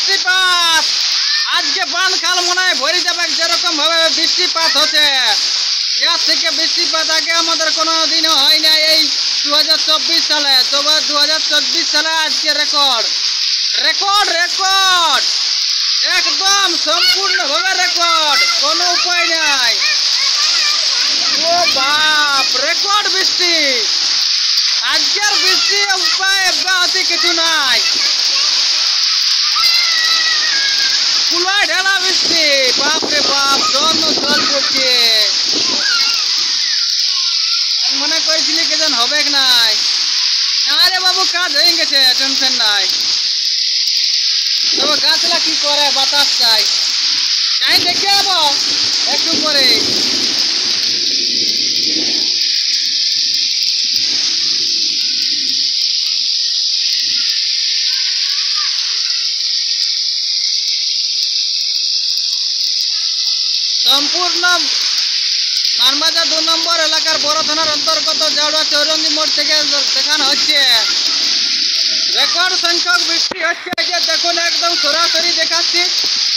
বৃষ্টিপাত আজকে বানখাল মনে হয় ভরে যাবে, যেরকম ভাবে বৃষ্টিপাত হচ্ছে। এর থেকে বৃষ্টিপাত আগে আমাদের কোনো দিনও হয় না এই 2024 সালে। তবে 2024 সালে আজকে রেকর্ড রেকর্ড রেকর্ড একদম সম্পূর্ণভাবে রেকর্ড, কোনো উপায় নাই। ও বাপ, রেকর্ড বৃষ্টি আজকের বৃষ্টি, উপায় অব্যাহতি কিছু নাই। কুলায় ঢেলা বৃষ্টি, বাপরে বাপ, জল পড়ছে। মনে করেছিলি কেজন হবে নাই, আরে বাবু কাজ হয়ে গেছে, টেনশন নাই। তবে গাছলা কি করে, বাতাস চাই, যাই দেখে যাবো একটু পরে। সম্পূর্ণ মানবাজার 2 নম্বর এলাকার বড় থানার অন্তর্গত জাউড়া চৌরঙ্গি মোড় থেকে দেখানো হচ্ছে রেকর্ড সংখ্যক বৃষ্টি হচ্ছে। যে দেখুন একদম সরাসরি দেখাচ্ছি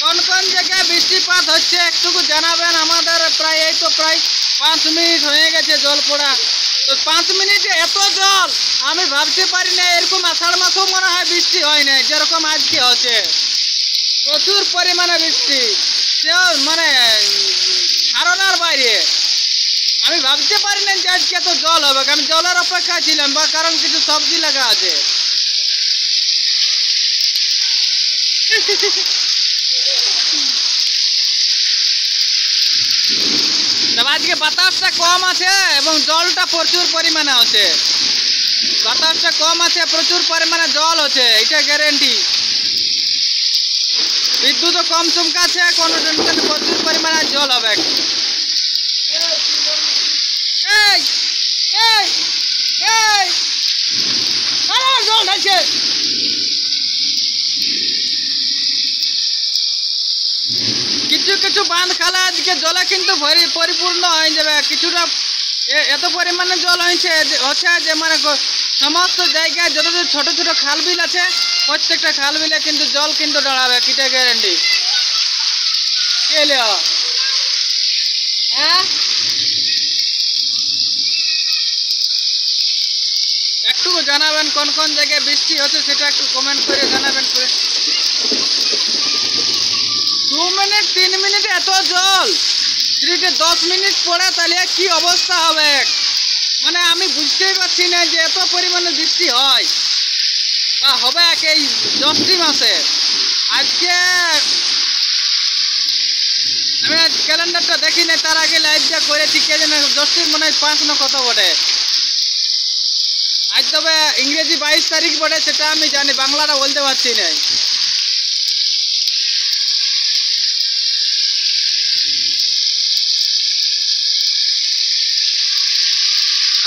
কোন কোন জায়গায় বৃষ্টিপাত হচ্ছে একটুকু জানাবেন আমাদের। প্রায় এই তো প্রায় 5 মিনিট হয়ে গেছে জল পড়া। তো 5 মিনিটে এত জল আমি ভাবতে পারি না, এরকম আষাঢ় মাসেও মনে হয় বৃষ্টি হয় না যেরকম আজকে হচ্ছে। প্রচুর পরিমাণে বৃষ্টি, মানে ধারণার বাইরে। আমি ভাবতে পারি না যে আজকে এত জল হবে। আমি জলের অপেক্ষা ছিলাম, বা কারণ কিছু সবজি লাগা আছে। তবে আজকে বাতাসটা কম আছে এবং জলটা প্রচুর পরিমাণে আছে। বাতাসটা কম আছে, প্রচুর পরিমাণে জল আছে, এটা গ্যারেন্টি। বিদ্যুৎও কম চমকাছে, কোনো টেনশন, প্রচুর পরিমাণে জল হবে। জল ঢালছে, কিছু কিছু বাঁধ খালা আজকে জলে কিন্তু পরিপূর্ণ হয়ে যাবে। কিছুটা এত পরিমাণে জল হচ্ছে যে মানে সমস্ত জায়গায় যত ছোট ছোট খাল বিল আছে প্রত্যেকটা খাল বিলে কিন্তু জল কিন্তু দাঁড়াবে, কিটা গ্যারেন্টি। হ্যাঁ, একটু জানাবেন কোন কোন জায়গায় বৃষ্টি হচ্ছে, সেটা একটু কমেন্ট করে জানাবেন। 2 মিনিট 3 মিনিট এত জল, যদি 10 মিনিট পড়ে তাহলে কি অবস্থা হবে। মানে আমি বুঝতেই পারছি না যে এত পরিমাণে বৃষ্টি হয় বা হবে এই জ্যৈষ্ঠ মাসে। আজকে আমি ক্যালেন্ডারটা দেখি না, তার আগে লাইভটা করেছি। কে যেন জ্যৈষ্ঠীর মনে হয় 5 না কত বটে আজ। তবে ইংরেজি 22 তারিখ বটে, সেটা আমি জানি, বাংলাটা বলতে পারছি না।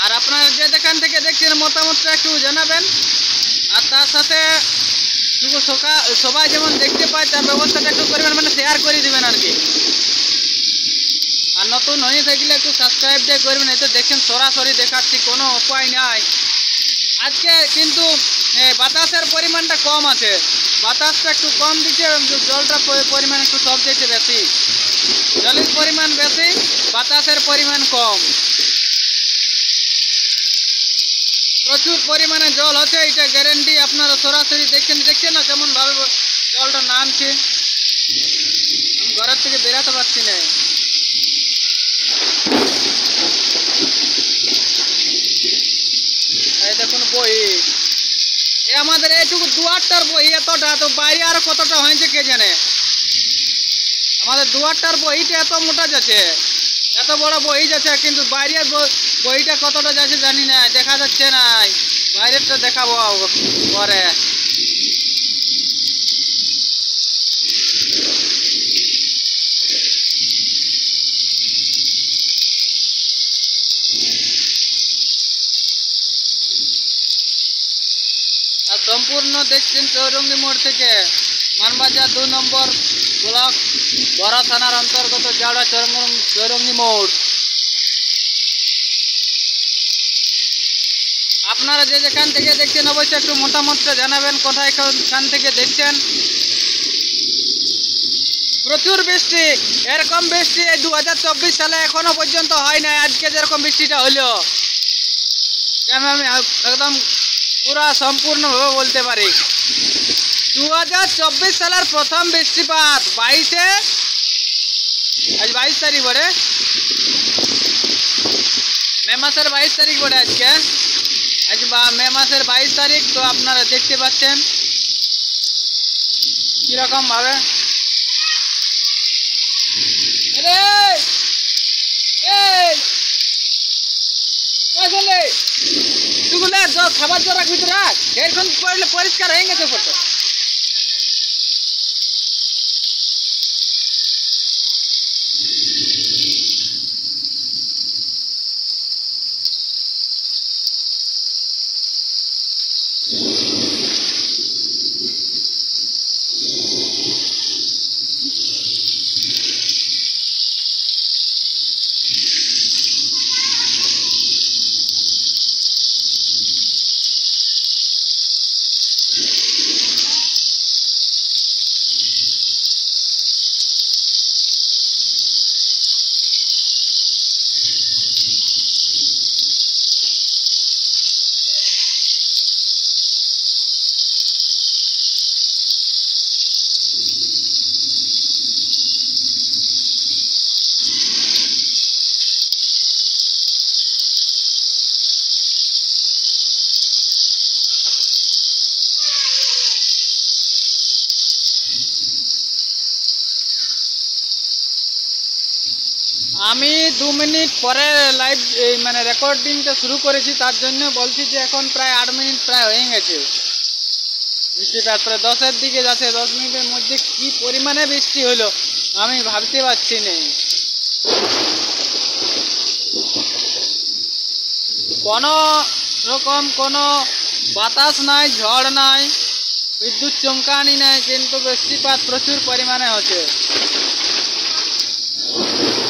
আর আপনারা যে যেখান থেকে দেখছেন মতামতটা একটু জানাবেন। আর তার সাথে সবাই যেমন দেখতে পায় তার ব্যবস্থাটা একটু করবেন, মানে শেয়ার করে দিবেন আর কি। আর নতুন হয়ে থাকলে একটু সাবস্ক্রাইব দিয়ে করবেন। এতে দেখেন সরাসরি দেখাচ্ছি, কোনো উপায় নাই। আজকে কিন্তু বাতাসের পরিমাণটা কম আছে, বাতাসটা একটু কম দিচ্ছে, জলটার পরিমাণ একটু সবচেয়ে বেশি। জলের পরিমাণ বেশি, বাতাসের পরিমাণ কম। প্রচুর পরিমাণে জল হচ্ছে, এটা গ্যারেন্টি। আপনারা সরাসরি দেখছেন না কেমন ভাবে জলটা নামছে। আমি ঘরের থেকে বেরাতে পারছি না। এই দেখুন বই, এ আমাদের এইটুকু 2-8টার বই এতটা, তো বাইরে আরো কতটা হয়েছে কে জানে। আমাদের 2-8টার বইটা এত মোটা যাচ্ছে, এত বড় বই যাচ্ছে, কিন্তু বাইরের বইটা কতটা যাচ্ছে জানি না, দেখা যাচ্ছে না। বাইরেরটা দেখাবো পরে। আর সম্পূর্ণ দেখছেন চৌরঙ্গি মোড় থেকে মানবাজার 2 নম্বর ব্লক বড় থানার অন্তর্গত জাউড়া চৌরঙ্গি মোড়। আপনারা যে যেখান থেকে দেখছেন অবশ্যই একটু মতামতটা জানাবেন, কোথায় খান থেকে দেখছেন। প্রচুর বৃষ্টি। এরকম বৃষ্টি এই 2024 সালে এখনো পর্যন্ত হয় নাই। আজকে যেরকম বৃষ্টিটা হলো, আমি একদম পুরা সম্পূর্ণভাবে বলতে পারি 2024 সালের প্রথম বৃষ্টিপাত। আজ 22 তারিখ বটে, মে মাসের 22 তারিখ বটে আজকে। আজ মে মাসের 22 তারিখ। তো আপনারা দেখতে পাচ্ছেন কিরকম ভাবে খাবার জল রাখবি তো রাখ, এখন পড়লে পরিষ্কার হয়ে গেছে ফটো। আমি 2 মিনিট পরে লাইভ মানে রেকর্ডিংটা শুরু করেছি, তার জন্য বলছি যে এখন প্রায় 8 মিনিট প্রায় হয়ে গেছে। বৃষ্টিটা প্রায় 10-এর দিকে যাচ্ছে। 10 মিনিটের মধ্যে কি পরিমাণে বৃষ্টি হলো আমি ভাবতে পারছি না। কোনো রকম কোনো বাতাস নাই, ঝড় নাই, বিদ্যুৎ চমকানি নাই, কিন্তু বৃষ্টিপাত প্রচুর পরিমাণে হচ্ছে।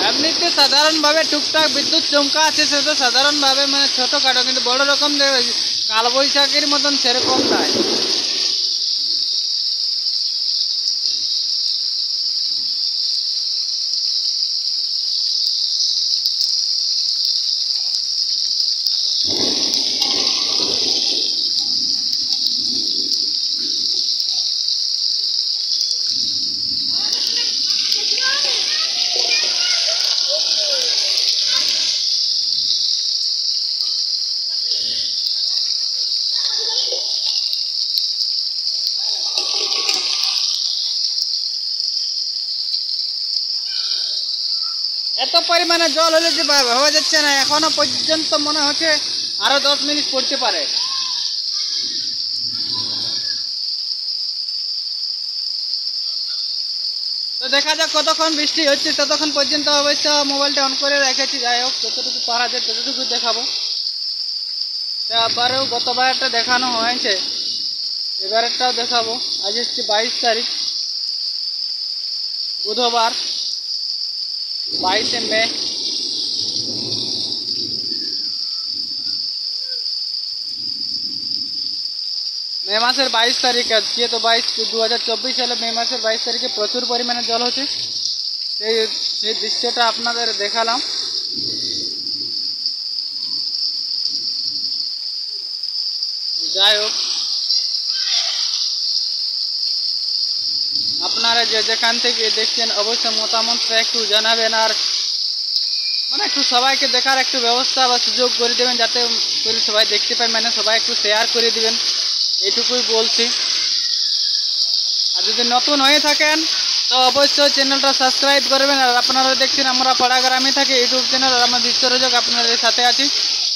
এমনিতে সাধারণভাবে টুকটাক বিদ্যুৎ চমকা আছে, সেটা সাধারণভাবে মানে ছোটোখাটো, কিন্তু বড় রকম কালবৈশাখীর মতন সেরকম নাই। এত পরিমাণে জল হলে যে ভাবা যাচ্ছে না, এখনো পর্যন্ত মনে হচ্ছে আরো 10 মিনিট পড়তে পারে। তো দেখা যাক কতক্ষণ বৃষ্টি হচ্ছে। ততক্ষণ পর্যন্ত অবশ্য মোবাইলটা অন করে রেখেছি। যাই হোক, যতটুকু পারা যায় ততটুকু দেখাবো। আবারও গতবারটা দেখানো হয়েছে, এবারেরটাও দেখাবো। আজ হচ্ছে 22 তারিখ, বুধবার, 22 মে। মে মাসের 22 তারিখ আজকে। তো 2024 সালে মে মাসের 22 তারিখে প্রচুর পরিমাণে জল হচ্ছে। সেই দৃশ্যটা আপনাদের দেখালাম। যাই হোক, আপনারা যেখান থেকে দেখছেন অবশ্যই মতামতটা একটু জানাবেন, আর মানে একটু সবাইকে দেখার একটু ব্যবস্থা বা সুযোগ করে দেবেন, যাতে করে সবাই দেখতে পায়, মানে সবাই একটু শেয়ার করে দিবেন, এইটুকুই বলছি। আর যদি নতুন হয়ে থাকেন তো অবশ্যই চ্যানেলটা সাবস্ক্রাইব করবেন। আর আপনারা দেখছেন আমরা পাড়া গ্রামে থাকি ইউটিউব চ্যানেল, আর আমার বিশ্বরোজক আপনাদের সাথে আছি।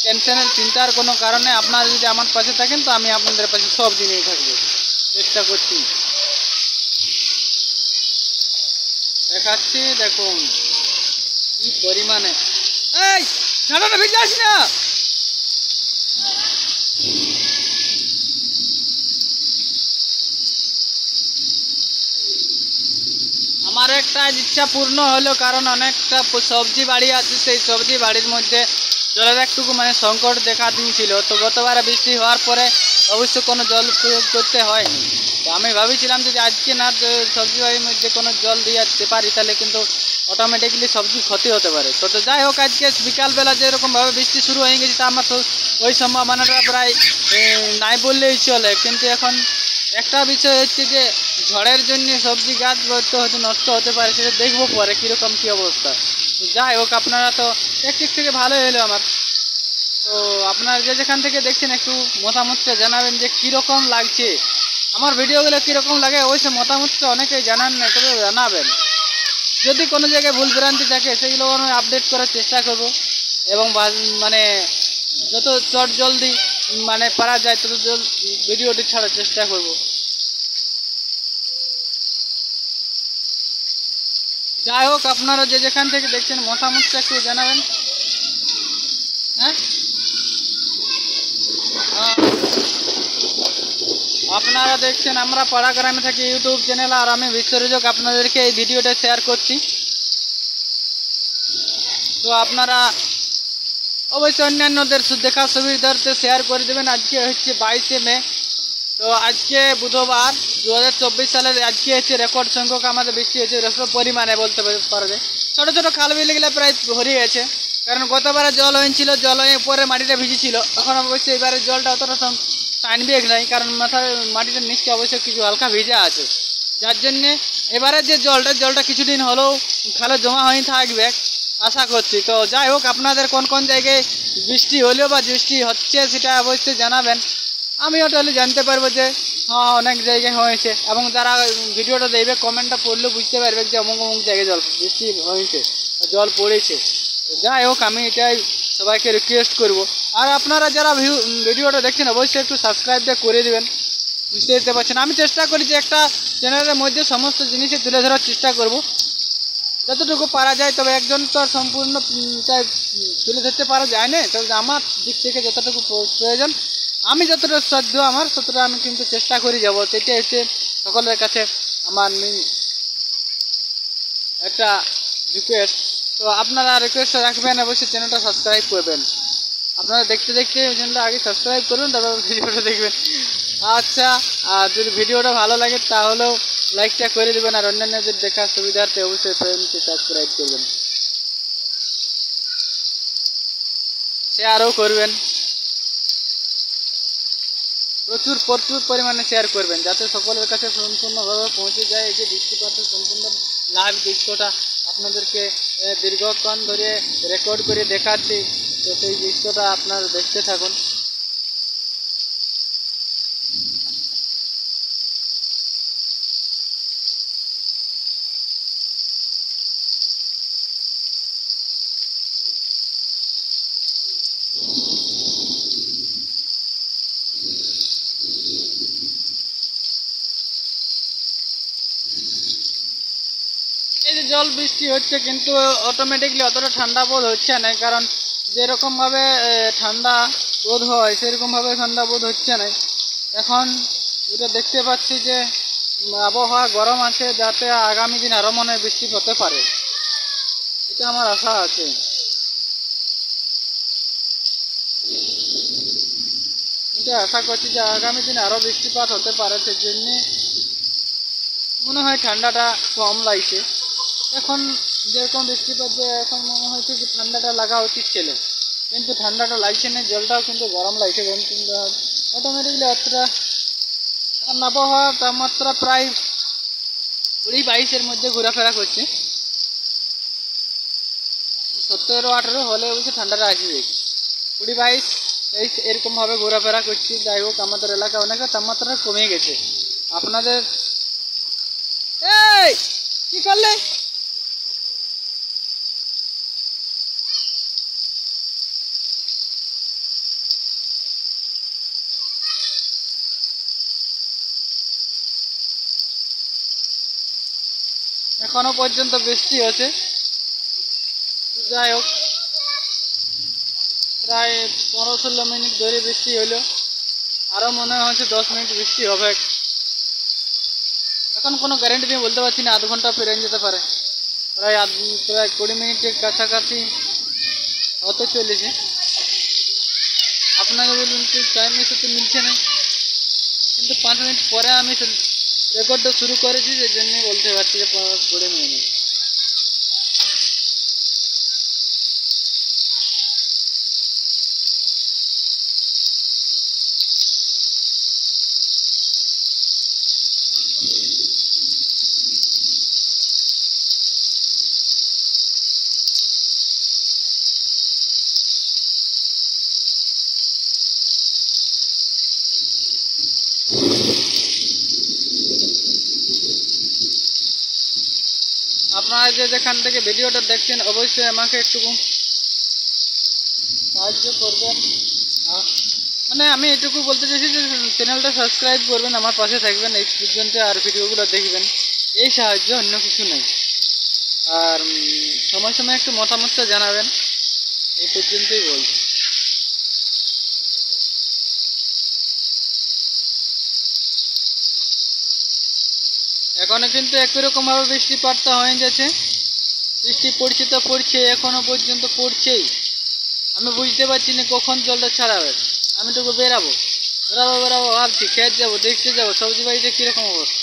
টেনশনের চিন্তার কোনো কারণে আপনারা যদি আমার পাশে থাকেন তো আমি আপনাদের পাশে সব দিনেই থাকবো, চেষ্টা করছি। দেখাচ্ছি, দেখুন কি পরিমাণে। এই ঝাড়াটা ভিজে আসি না। আমার একটা ইচ্ছা পূর্ণ হলো, কারণ অনেকটা সবজি বাড়ি আছে, সেই সবজি বাড়ির মধ্যে জলের একটুকু মানে সংকট দেখা দিয়েছিল। তো গতবার বৃষ্টি হওয়ার পরে অবশ্য কোনো জল প্রয়োগ করতে হয়নি। তো আমি ভাবছিলাম যদি আজকে না সবজি বাড়ির মধ্যে কোনো জল দিয়ে দিতে পারি তাহলে কিন্তু অটোমেটিকলি সবজি ক্ষতি হতে পারে। তো যাই হোক, আজকে বিকালবেলা যেরকমভাবে বৃষ্টি শুরু হয়ে গেছে তা আমার তো ওই সম্ভাবনাটা প্রায় নাই বললেই চলে। কিন্তু এখন একটা বিষয় হচ্ছে যে ঝড়ের জন্য সবজি গাছ হয়তো নষ্ট হতে পারে, সেটা দেখবো পরে কীরকম কী অবস্থা। তো যাই হোক, আপনারা তো একদিক থেকে ভালোই হলো আমার। তো আপনারা যেখান থেকে দেখছেন একটু মতামতটা জানাবেন যে কীরকম লাগছে আমার ভিডিওগুলো, কীরকম লাগে অবশ্যই মতামতটা অনেকেই জানান না, তবে জানাবেন। যদি কোনো জায়গায় ভুল ভ্রান্তি থাকে সেগুলো আমি আপডেট করার চেষ্টা করব, এবং মানে যত চট জলদি মানে পারা যায় তত ভিডিওটি ছাড়ার চেষ্টা করব। যাই হোক, আপনারা যেখান থেকে দেখছেন মতামতটা একটু জানাবেন। হ্যাঁ, আপনারা দেখছেন আমরা পাড়া গ্রামে থাকি ইউটিউব চ্যানেল, আর আমি বিশ্বরোজক আপনাদেরকে এই ভিডিওটা শেয়ার করছি। তো আপনারা অবশ্যই অন্যান্যদের দেখার সুবিধার্থে শেয়ার করে দেবেন। আজকে হচ্ছে 22শে মে। তো আজকে বুধবার 2024 সালের আজকে হচ্ছে রেকর্ড সংখ্যক আমাদের বৃষ্টি হয়েছে, রেকর্ড পরিমাণে বলতে পারা যায়। ছোটো ছোটো খাল বিলগুলো প্রায় ভরে গেছে, কারণ গতবারে জল হয়েছিল, জল হয়ে পরে মাটিটা ভিজেছিল। এখন অবশ্যই এবারে জলটা অতটা টানবে নাই, কারণ মাটিটার নিচে অবশ্যই কিছু হালকা ভিজা আছে, যার জন্যে এবারে যে জলটা কিছুদিন হলেও খালে জমা হয়ে থাকবে আশা করছি। তো যাই হোক, আপনাদের কোন কোন জায়গায় বৃষ্টি হলেও বা বৃষ্টি হচ্ছে সেটা অবশ্যই জানাবেন। আমিও তাহলে জানতে পারবো যে হ্যাঁ অনেক জায়গায় হয়েছে, এবং যারা ভিডিওটা দেখবে কমেন্টটা পড়লেও বুঝতে পারবে যে অমুক অমুক জায়গায় বৃষ্টি হয়েছে, জল পড়েছে। যাই হোক, আমি এটাই সবাইকে রিকোয়েস্ট করব। আর আপনারা যারা ভিডিওটা দেখছেন অবশ্যই একটু সাবস্ক্রাইবটা করে দেবেন। বুঝতে দিতে পারছেন, আমি চেষ্টা করি যে একটা চ্যানেলের মধ্যে সমস্ত জিনিসে তুলে ধরার চেষ্টা করব যতটুকু পারা যায়। তবে একজন তো আর সম্পূর্ণ তুলে ধরতে পারা যায় না, তবে আমার দিক থেকে যতটুকু প্রয়োজন আমি যতটা শ্রদ্ধ আমার ততটা আমি কিন্তু চেষ্টা করে যাব। সেটাই হচ্ছে সকলের কাছে আমার একটা রিকোয়েস্ট। তো আপনারা রিকোয়েস্ট রাখবেন, অবশ্যই চ্যানেলটা সাবস্ক্রাইব করবেন। আপনারা দেখতে দেখতে চ্যানেলটা আগে সাবস্ক্রাইব করুন, তারপর ভিডিওটা দেখবেন। আচ্ছা, আর যদি ভিডিওটা ভালো লাগে তাহলেও লাইকটা করে দেবেন, আর অন্যান্যদের দেখার সুবিধার্থে অবশ্যই চ্যানেলটি সাবস্ক্রাইব করবেন, শেয়ারও করবেন, প্রচুর পরিমাণে শেয়ার করবেন, যাতে সকলের কাছে সম্পূর্ণভাবে পৌঁছে যায়। এই যে বৃষ্টিপাতের সম্পূর্ণ লাইভ দৃশ্যটা আপনাদেরকে দীর্ঘক্ষণ ধরে রেকর্ড করে দেখাচ্ছি, তো সেই দৃশ্যটা আপনারা দেখতে থাকুন। এই যে জল বৃষ্টি হচ্ছে, কিন্তু অটোমেটিকলি অতটা ঠান্ডা বোধ হচ্ছে না, কারণ যেরকমভাবে ঠান্ডা বোধ হয় সেরকমভাবে ঠান্ডা বোধ হচ্ছে না। এখন এটা দেখতে পাচ্ছি যে আবহাওয়া গরম আছে, যাতে আগামী দিন আরও মনে হয় বৃষ্টি হতে পারে, এটা আমার আশা আছে। এটা আশা করছি যে আগামী দিনে আরও বৃষ্টিপাত হতে পারে, সেজন্য মনে হয় ঠান্ডাটা কম লাগছে। এখন যেরকম বৃষ্টিপাত যে এখন মনে হচ্ছে যে ঠান্ডাটা লাগা উচিত ছিল, কিন্তু ঠান্ডাটা লাগছে না, জলটাও কিন্তু গরম লাগছে। কিন্তু অটোমেটিকলি অতটা এখন আবহাওয়ার তাপমাত্রা প্রায় 20-22-এর মধ্যে ঘোরাফেরা করছে। 17-18 হলে অবশ্য ঠান্ডাটা আসবে, 20-22-23 এরকমভাবে ঘোরাফেরা করছি। যাই হোক, আমাদের এলাকায় অনেকটা তাপমাত্রা কমে গেছে। আপনাদের এই কি করলে? এখনো পর্যন্ত বৃষ্টি হচ্ছে। যাই হোক, প্রায় 15-16 মিনিট ধরে বৃষ্টি হলো, আরও মনে হচ্ছে 10 মিনিট বৃষ্টি হবে। এখন কোনো গ্যারেন্টি দিয়ে বলতে পারছি না, আধ ঘন্টা পেরিয়ে যেতে পারে। প্রায় 20 মিনিটের কাছাকাছি হতে চলেছে। আপনাকে বলুন কি টাইমের সাথে মিলছে না। কিন্তু 5 মিনিট পরে আমি রেকর্ডটা শুরু করেছি, যে জন্য বলতে পারছি যে পড়ে নিয়ে। আপনারা যে যেখান থেকে ভিডিওটা দেখছেন অবশ্যই আমাকে একটু সাহায্য করবেন। মানে আমি এটুকু বলতে চাইছি যে চ্যানেলটা সাবস্ক্রাইব করবেন, আমার পাশে থাকবেন এই পর্যন্ত, আর ভিডিওগুলো দেখবেন, এই সাহায্য, অন্য কিছু নেই। আর সময় সময় একটু মতামতটা জানাবেন, এই পর্যন্তই বলছি। এখনো কিন্তু একই রকমভাবে বৃষ্টিপাতটা হয়ে যাচ্ছে, বৃষ্টি পড়ছে তো পড়ছে, এখনো পর্যন্ত পড়ছেই। আমি বুঝতে পারছি না কখন জলটা ছাড়াবে। আমি তো বেরাবো ভাবছি, খেত যাবো, দেখতে যাবো সবজি বাড়িতে কীরকম অবস্থা।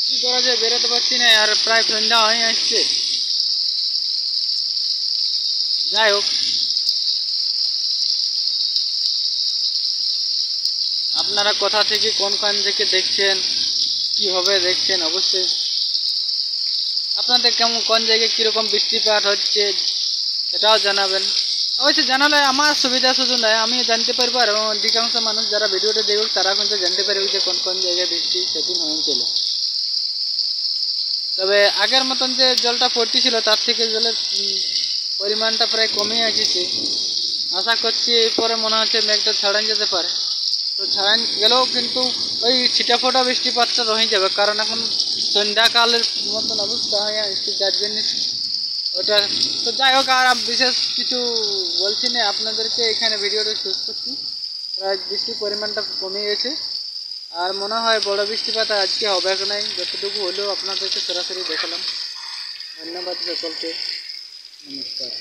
কি করা যায়, বেরোতে পারছি না, আর প্রায় সন্ধ্যা হয়ে আসছে। যাই হোক, আপনারা কোথা থেকে কোন থেকে দেখছেন, কীভাবে দেখছেন, অবশ্যই আপনাদের কেমন কোন জায়গায় কীরকম বৃষ্টিপাত হচ্ছে সেটাও জানাবেন। অবশ্যই জানালে আমার সুবিধা শুধু নয়, আমি জানতে পারবো, আর অধিকাংশ মানুষ যারা ভিডিওটা দেখুক তারা কিন্তু জানতে পারবে যে কোন কোন জায়গায় বৃষ্টি সেদিন হয়েছিল। তবে আগের মতন যে জলটা পড়তেছিল তার থেকে জলের পরিমাণটা প্রায় কমে আসছে। আশা করছি এরপরে মনে হচ্ছে মেঘটা ছাড়ান যেতে পারে। তো ছাড়ান গেলেও কিন্তু ওই ছিটাফোটা বৃষ্টিপাতটা রয়ে যাবে, কারণ এখন সন্ধ্যাকালের মতন অবস্থা হয়ে আসছে, যার জন্য ওটা। তো যাই হোক, আর বিশেষ কিছু বলছি না, আপনাদেরকে এখানে ভিডিওটা শেষ করছি। প্রায় বৃষ্টির পরিমাণটা কমে গেছে, আর মনে হয় বড় বৃষ্টিপাত আজকে হবে কি নাই, যতটুকু হলেও আপনাদেরকে সরাসরি দেখালাম। ধন্যবাদ সকলকে, নমস্কার।